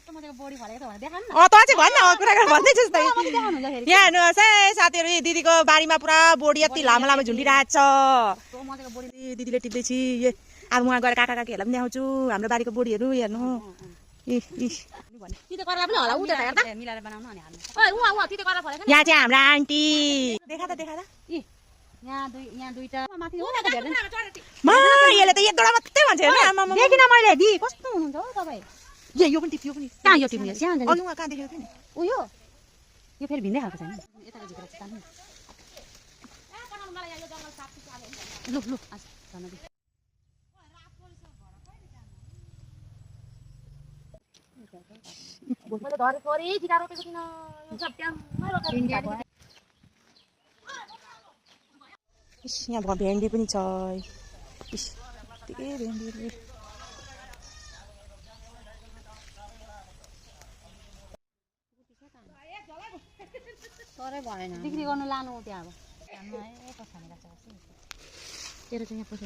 त चाहिँ भन्न कुरा गरेर भन्दैछु त यहाँ हेर्नुहोस् है साथीहरू दिदीको बारीमा पुरा बोडी यति लामो लामो झुन्डिरहेको छ दिदीले टिप्दैछु अब उहाँ गएर काका काकीहरूलाई पनि देखाउँछु हाम्रो बारीको बोडीहरू हेर्नु यहाँ चाहिँ हाम्रो आन्टी देखा त यसले त एकदोडा मात्रै भन्छ देखिन मैले दि कस्तो हुनुहुन्छ हौ तपाईँ यो पनि टिप्यो पनि कहाँ यो टिप्ने कहाँ देखेको थिएँ नि उयो यो फेरि भिन्दै खालको छैन लु लु यहाँ भेन्डी पनि छ भेन्डी तरै भएन बिक्री गर्नु लानु त्यहाँ अब तेरो चाहिँ यहाँ पैसा